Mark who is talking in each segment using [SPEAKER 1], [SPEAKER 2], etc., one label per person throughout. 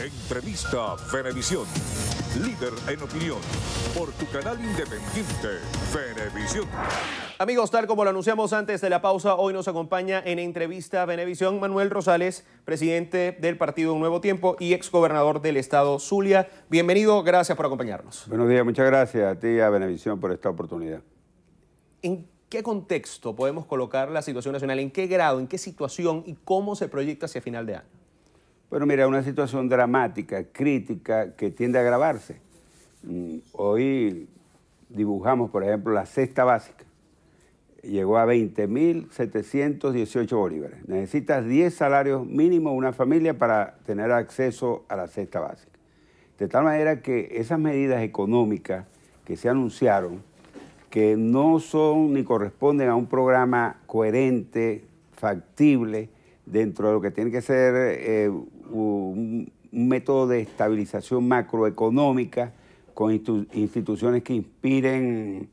[SPEAKER 1] Entrevista Venevisión. Líder en opinión. Por tu canal independiente, Venevisión.
[SPEAKER 2] Amigos, tal como lo anunciamos antes de la pausa, hoy nos acompaña en Entrevista Venevisión Manuel Rosales, presidente del partido Un Nuevo Tiempo y exgobernador del estado Zulia. Bienvenido, gracias por acompañarnos.
[SPEAKER 3] Buenos días, muchas gracias a ti y a Venevisión por esta oportunidad.
[SPEAKER 2] ¿En qué contexto podemos colocar la situación nacional? ¿En qué grado, en qué situación y cómo se proyecta hacia final de año?
[SPEAKER 3] Bueno, mira, una situación dramática, crítica, que tiende a agravarse. Hoy dibujamos, por ejemplo, la cesta básica. Llegó a 20.718 bolívares. Necesitas 10 salarios mínimos una familia para tener acceso a la cesta básica. De tal manera que esas medidas económicas que se anunciaron, que no son ni corresponden a un programa coherente, factible, dentro de lo que tiene que ser un método de estabilización macroeconómica con instituciones que inspiren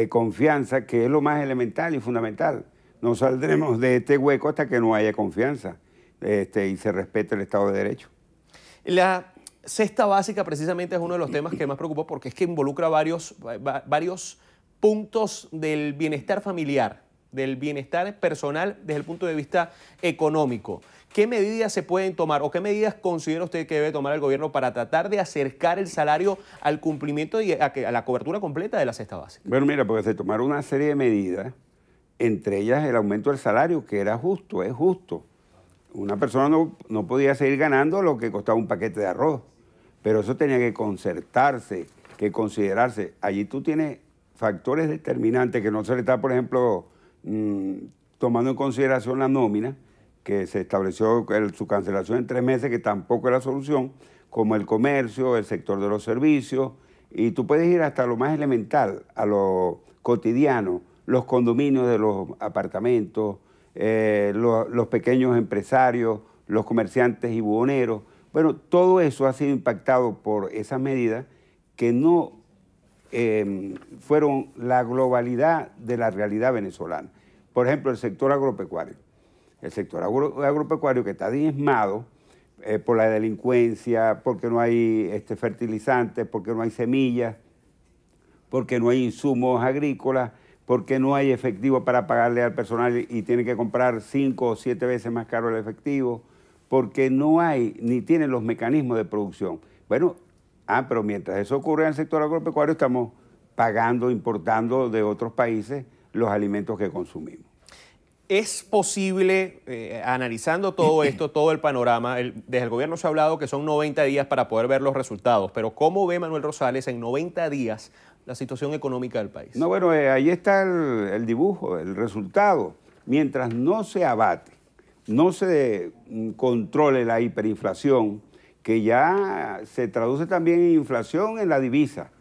[SPEAKER 3] confianza, que es lo más elemental y fundamental. No saldremos de este hueco hasta que no haya confianza y se respete el Estado de Derecho.
[SPEAKER 2] La cesta básica precisamente es uno de los temas que más preocupa porque es que involucra varios puntos del bienestar familiar, del bienestar personal desde el punto de vista económico. ¿Qué medidas se pueden tomar o qué medidas considera usted que debe tomar el gobierno para tratar de acercar el salario al cumplimiento y a la cobertura completa de la cesta básica?
[SPEAKER 3] Bueno, mira, porque se tomaron una serie de medidas, entre ellas el aumento del salario, que era justo, es justo. Una persona no podía seguir ganando lo que costaba un paquete de arroz, pero eso tenía que concertarse, que considerarse. Allí tú tienes factores determinantes que no se le está, por ejemplo, tomando en consideración la nómina, que se estableció su cancelación en 3 meses, que tampoco es la solución, como el comercio, el sector de los servicios, y tú puedes ir hasta lo más elemental, a lo cotidiano, los condominios de los apartamentos, los pequeños empresarios, los comerciantes y buhoneros. Bueno, todo eso ha sido impactado por esas medidas que no fueron la globalidad de la realidad venezolana. Por ejemplo, el sector agropecuario. El sector agropecuario que está diezmado por la delincuencia, porque no hay fertilizantes, porque no hay semillas, porque no hay insumos agrícolas, porque no hay efectivo para pagarle al personal y tiene que comprar 5 o 7 veces más caro el efectivo, porque no hay ni tienen los mecanismos de producción. Bueno, pero mientras eso ocurre en el sector agropecuario, estamos pagando, importando de otros países los alimentos que consumimos.
[SPEAKER 2] ¿Es posible, analizando todo esto, todo el panorama, desde el gobierno se ha hablado que son 90 días para poder ver los resultados, pero ¿cómo ve Manuel Rosales en 90 días la situación económica del país?
[SPEAKER 3] No, bueno, ahí está el dibujo, el resultado. Mientras no se abate, no se controle la hiperinflación, que ya se traduce también en inflación en la divisa,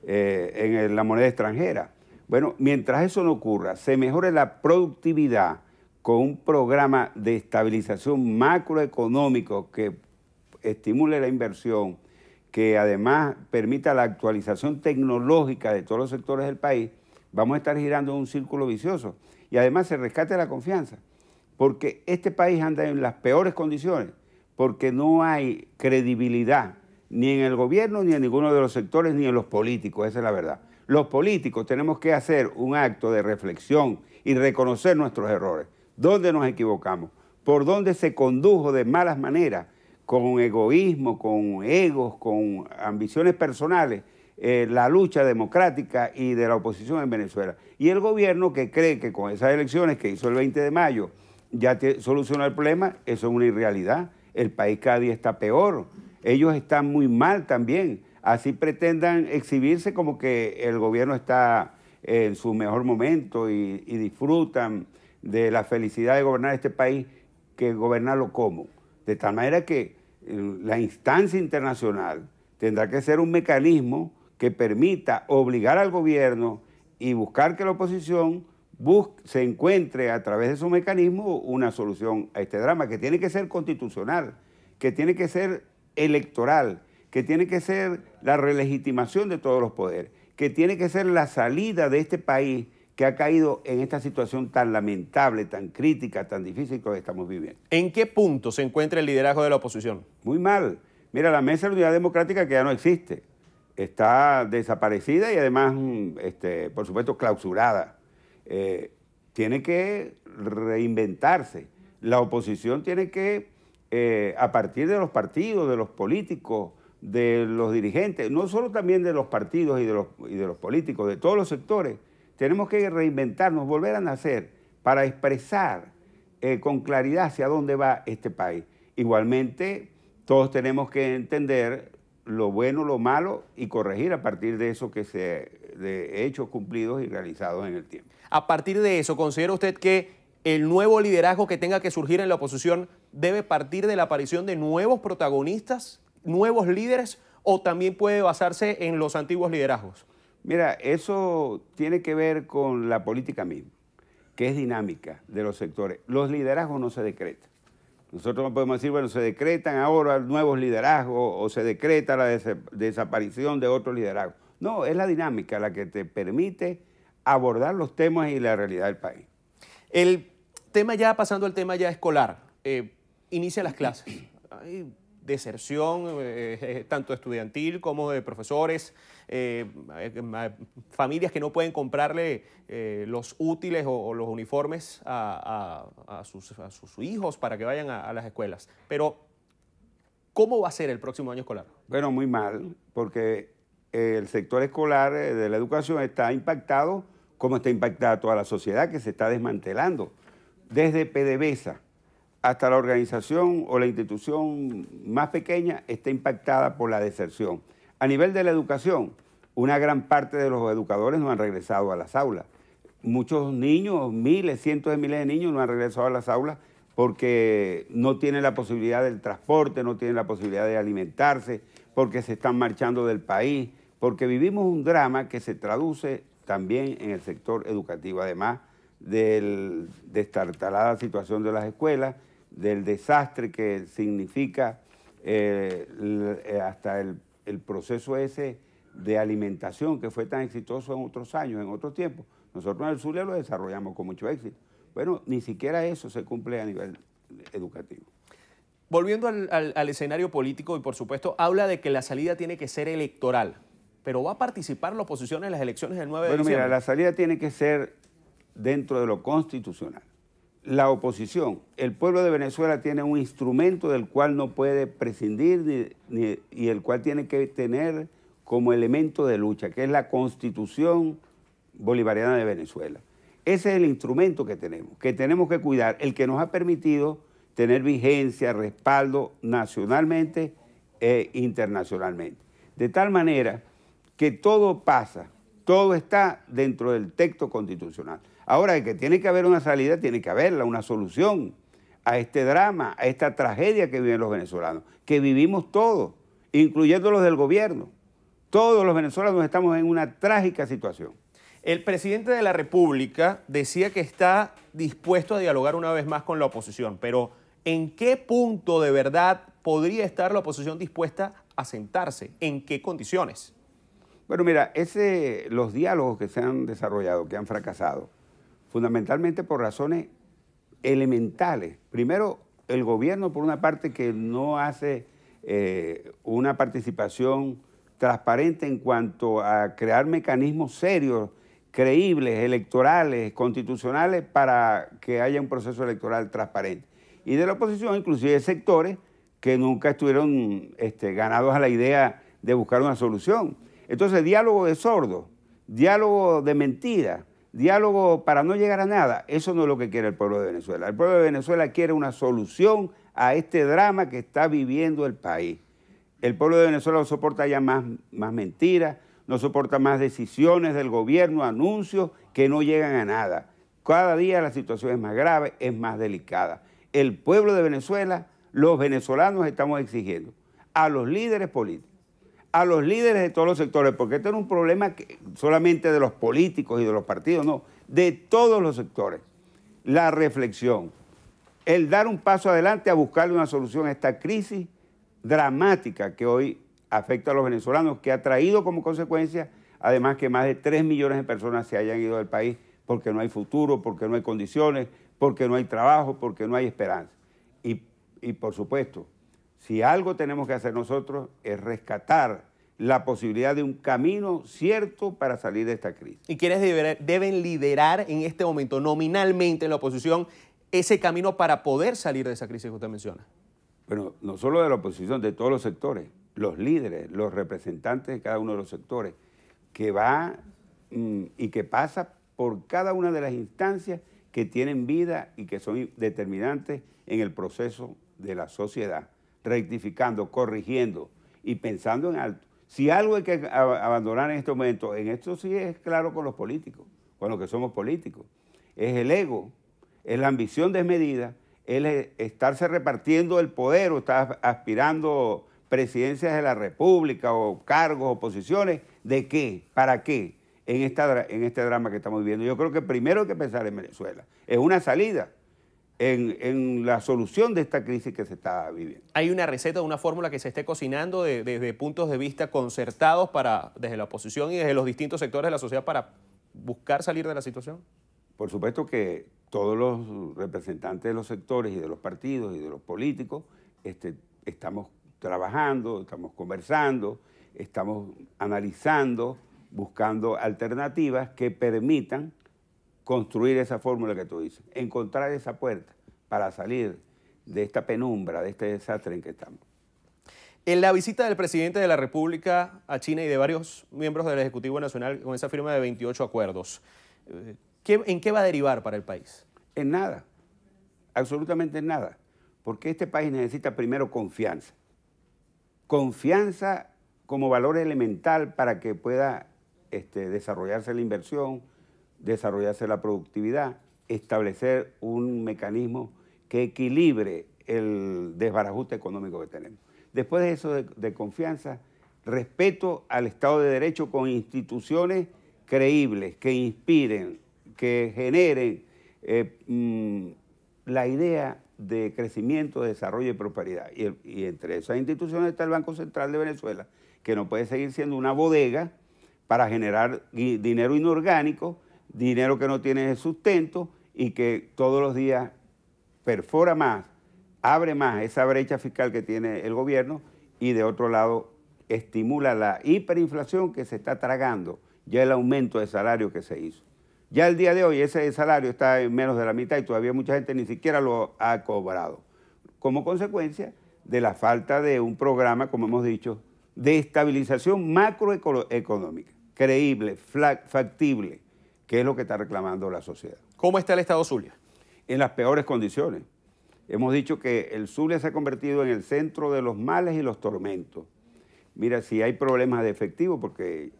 [SPEAKER 3] en la moneda extranjera. Bueno, mientras eso no ocurra, se mejore la productividad con un programa de estabilización macroeconómico que estimule la inversión, que además permita la actualización tecnológica de todos los sectores del país, vamos a estar girando en un círculo vicioso. Y además se rescate la confianza, porque este país anda en las peores condiciones, porque no hay credibilidad ni en el gobierno, ni en ninguno de los sectores, ni en los políticos, esa es la verdad. Los políticos tenemos que hacer un acto de reflexión y reconocer nuestros errores. ¿Dónde nos equivocamos? ¿Por dónde se condujo de malas maneras? Con egoísmo, con egos, con ambiciones personales, la lucha democrática y de la oposición en Venezuela. Y el gobierno que cree que con esas elecciones que hizo el 20 de mayo ya solucionó el problema, eso es una irrealidad. El país cada día está peor. Ellos están muy mal también. Así pretendan exhibirse como que el gobierno está en su mejor momento y disfrutan de la felicidad de gobernar este país, que gobernarlo como. De tal manera que la instancia internacional tendrá que ser un mecanismo que permita obligar al gobierno y buscar que la oposición se encuentre a través de esos mecanismos una solución a este drama, que tiene que ser constitucional, que tiene que ser electoral, que tiene que ser la relegitimación de todos los poderes, que tiene que ser la salida de este país que ha caído en esta situación tan lamentable, tan crítica, tan difícil que estamos viviendo.
[SPEAKER 2] ¿En qué punto se encuentra el liderazgo de la oposición?
[SPEAKER 3] Muy mal. Mira, la Mesa de Unidad Democrática que ya no existe, está desaparecida y además, por supuesto, clausurada. Tiene que reinventarse. La oposición tiene que, a partir de los partidos, de los políticos, de los dirigentes, no solo también de los partidos y de los políticos, de todos los sectores, tenemos que reinventarnos, volver a nacer para expresar con claridad hacia dónde va este país. Igualmente, todos tenemos que entender lo bueno, lo malo y corregir a partir de eso de hechos cumplidos y realizados en el tiempo.
[SPEAKER 2] A partir de eso, ¿considera usted que el nuevo liderazgo que tenga que surgir en la oposición debe partir de la aparición de nuevos protagonistas, nuevos líderes, o también puede basarse en los antiguos liderazgos?
[SPEAKER 3] Mira, eso tiene que ver con la política misma, que es dinámica de los sectores. Los liderazgos no se decretan. Nosotros no podemos decir, bueno, se decretan ahora nuevos liderazgos o se decreta la desaparición de otros liderazgos. No, es la dinámica la que te permite abordar los temas y la realidad del país.
[SPEAKER 2] El tema ya, pasando al tema ya escolar, inicia las clases. Hay deserción, tanto estudiantil como de profesores, familias que no pueden comprarle los útiles o los uniformes a sus hijos para que vayan a las escuelas. Pero, ¿cómo va a ser el próximo año escolar?
[SPEAKER 3] Bueno, muy mal, porque el sector escolar de la educación está impactado, como está impactada toda la sociedad, que se está desmantelando. Desde PDVSA hasta la organización o la institución más pequeña está impactada por la deserción. A nivel de la educación, una gran parte de los educadores no han regresado a las aulas. Muchos niños, miles, cientos de miles de niños no han regresado a las aulas porque no tienen la posibilidad del transporte, no tienen la posibilidad de alimentarse, porque se están marchando del país, porque vivimos un drama que se traduce también en el sector educativo, además de destartalada situación de las escuelas, del desastre que significa hasta el proceso ese de alimentación que fue tan exitoso en otros años, en otros tiempos. Nosotros en el Zulia lo desarrollamos con mucho éxito. Bueno, ni siquiera eso se cumple a nivel educativo.
[SPEAKER 2] Volviendo al escenario político, y por supuesto, habla de que la salida tiene que ser electoral, pero ¿va a participar la oposición en las elecciones del 9 de diciembre?
[SPEAKER 3] Bueno, mira, la salida tiene que ser dentro de lo constitucional. La oposición, el pueblo de Venezuela tiene un instrumento del cual no puede prescindir y el cual tiene que tener como elemento de lucha, que es la Constitución Bolivariana de Venezuela. Ese es el instrumento que tenemos que cuidar, el que nos ha permitido tener vigencia, respaldo nacionalmente e internacionalmente. De tal manera que todo pasa, todo está dentro del texto constitucional. Ahora, que tiene que haber una salida, tiene que haberla, una solución a este drama, a esta tragedia que viven los venezolanos, que vivimos todos, incluyendo los del gobierno. Todos los venezolanos estamos en una trágica situación.
[SPEAKER 2] El presidente de la República decía que está dispuesto a dialogar una vez más con la oposición, pero ¿en qué punto de verdad podría estar la oposición dispuesta a sentarse? ¿En qué condiciones?
[SPEAKER 3] Bueno, mira, los diálogos que se han desarrollado, que han fracasado, fundamentalmente por razones elementales. Primero, el gobierno, por una parte, que no hace una participación transparente en cuanto a crear mecanismos serios, creíbles, electorales, constitucionales, para que haya un proceso electoral transparente. Y de la oposición, inclusive sectores que nunca estuvieron ganados a la idea de buscar una solución. Entonces, diálogo de sordos, diálogo de mentira, diálogo para no llegar a nada, eso no es lo que quiere el pueblo de Venezuela. El pueblo de Venezuela quiere una solución a este drama que está viviendo el país. El pueblo de Venezuela no soporta ya más mentiras, no soporta más decisiones del gobierno, anuncios que no llegan a nada. Cada día la situación es más grave, es más delicada. El pueblo de Venezuela, los venezolanos estamos exigiendo a los líderes políticos, a los líderes de todos los sectores, porque este no es un problema solamente de los políticos y de los partidos, no, de todos los sectores. La reflexión, el dar un paso adelante a buscarle una solución a esta crisis dramática que hoy afecta a los venezolanos, que ha traído como consecuencia, además, que más de 3 millones de personas se hayan ido del país porque no hay futuro, porque no hay condiciones, porque no hay trabajo, porque no hay esperanza. Y por supuesto, Si algo tenemos que hacer nosotros es rescatar la posibilidad de un camino cierto para salir de esta crisis.
[SPEAKER 2] ¿Y quiénes deben liderar en este momento, nominalmente en la oposición, ese camino para poder salir de esa crisis que usted menciona?
[SPEAKER 3] Bueno, no solo de la oposición, de todos los sectores, los líderes, los representantes de cada uno de los sectores, que va y que pasa por cada una de las instancias que tienen vida y que son determinantes en el proceso de la sociedad, rectificando, corrigiendo y pensando en alto. Si algo hay que abandonar en este momento, en esto sí es claro con los políticos, con los que somos políticos, es el ego, es la ambición desmedida, es estarse repartiendo el poder o estar aspirando presidencias de la República o cargos o posiciones. ¿De qué? ¿Para qué? En este drama que estamos viviendo. Yo creo que primero hay que pensar en Venezuela, en una salida, en la solución de esta crisis que se está viviendo.
[SPEAKER 2] ¿Hay una receta, una fórmula que se esté cocinando desde puntos de vista concertados desde la oposición y desde los distintos sectores de la sociedad para buscar salir de la situación?
[SPEAKER 3] Por supuesto que todos los representantes de los sectores y de los partidos y de los políticos estamos trabajando, estamos conversando, estamos analizando, buscando alternativas que permitan construir esa fórmula que tú dices, encontrar esa puerta para salir de esta penumbra, de este desastre en que estamos.
[SPEAKER 2] En la visita del presidente de la República a China y de varios miembros del Ejecutivo Nacional con esa firma de 28 acuerdos, ¿en qué va a derivar para el país?
[SPEAKER 3] En nada, absolutamente en nada, porque este país necesita primero confianza. Confianza como valor elemental para que pueda desarrollarse la inversión, desarrollarse la productividad, establecer un mecanismo que equilibre el desbarajuste económico que tenemos. Después de eso de confianza, respeto al Estado de Derecho con instituciones creíbles, que inspiren, que generen la idea de crecimiento, de desarrollo y prosperidad. Y entre esas instituciones está el Banco Central de Venezuela, que no puede seguir siendo una bodega para generar dinero inorgánico, dinero que no tiene sustento y que todos los días perfora más, abre más esa brecha fiscal que tiene el gobierno y de otro lado estimula la hiperinflación que se está tragando ya el aumento de salario que se hizo. Ya el día de hoy ese salario está en menos de la mitad y todavía mucha gente ni siquiera lo ha cobrado, como consecuencia de la falta de un programa, como hemos dicho, de estabilización macroeconómica, creíble, factible, que es lo que está reclamando la sociedad.
[SPEAKER 2] ¿Cómo está el Estado Zulia?
[SPEAKER 3] En las peores condiciones. Hemos dicho que el Zulia se ha convertido en el centro de los males y los tormentos. Mira, si hay problemas de efectivo, porque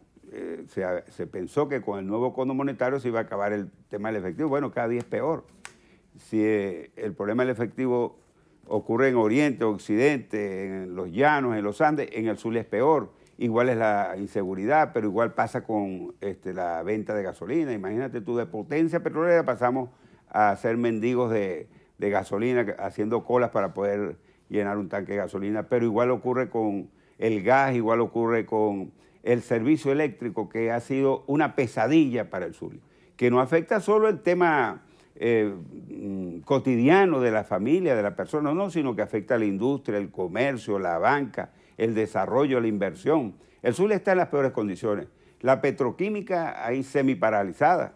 [SPEAKER 3] se pensó que con el nuevo Fondo Monetario se iba a acabar el tema del efectivo. Bueno, cada día es peor. Si el problema del efectivo ocurre en Oriente, Occidente, en los llanos, en los Andes, en el Zulia es peor. Igual es la inseguridad, pero igual pasa con la venta de gasolina. Imagínate tú, de potencia petrolera pasamos a ser mendigos de gasolina, haciendo colas para poder llenar un tanque de gasolina, pero igual ocurre con el gas, igual ocurre con el servicio eléctrico, que ha sido una pesadilla para el Zulia, que no afecta solo el tema cotidiano de la familia, de la persona, no, sino que afecta a la industria, el comercio, la banca, el desarrollo, la inversión. El Zulia está en las peores condiciones. La petroquímica ahí semiparalizada.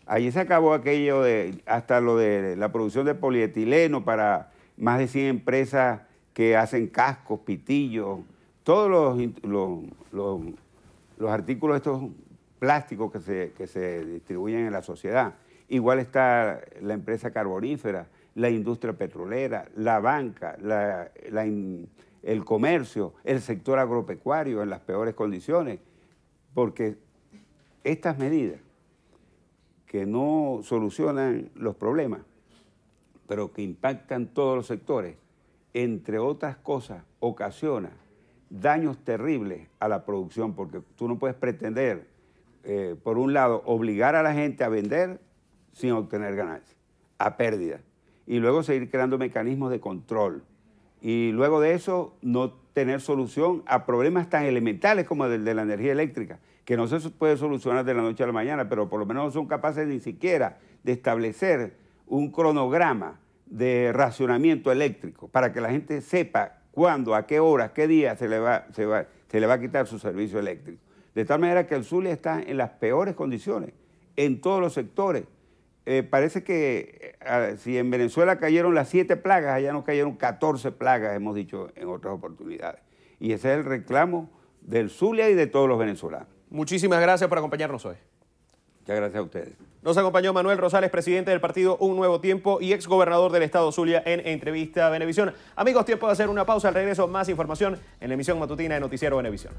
[SPEAKER 3] Allí se acabó aquello hasta lo de la producción de polietileno para más de 100 empresas que hacen cascos, pitillos, todos los artículos estos plásticos que se distribuyen en la sociedad. Igual está la empresa carbonífera, la industria petrolera, la banca, el comercio, el sector agropecuario en las peores condiciones, porque estas medidas que no solucionan los problemas, pero que impactan todos los sectores, entre otras cosas, ocasionan daños terribles a la producción, porque tú no puedes pretender, por un lado, obligar a la gente a vender sin obtener ganancias, a pérdida, y luego seguir creando mecanismos de control, y luego de eso no tener solución a problemas tan elementales como el de la energía eléctrica, que no se puede solucionar de la noche a la mañana, pero por lo menos no son capaces ni siquiera de establecer un cronograma de racionamiento eléctrico para que la gente sepa cuándo, a qué horas, qué día se le va a quitar su servicio eléctrico. De tal manera que el Zulia está en las peores condiciones, en todos los sectores. Parece que si en Venezuela cayeron las 7 plagas, allá nos cayeron 14 plagas, hemos dicho en otras oportunidades. Y ese es el reclamo del Zulia y de todos los venezolanos.
[SPEAKER 2] Muchísimas gracias por acompañarnos hoy.
[SPEAKER 3] Muchas gracias a ustedes.
[SPEAKER 2] Nos acompañó Manuel Rosales, presidente del partido Un Nuevo Tiempo y exgobernador del estado Zulia, en Entrevista Venevisión. Amigos, tiempo de hacer una pausa. Al regreso, más información en la emisión matutina de Noticiero Venevisión.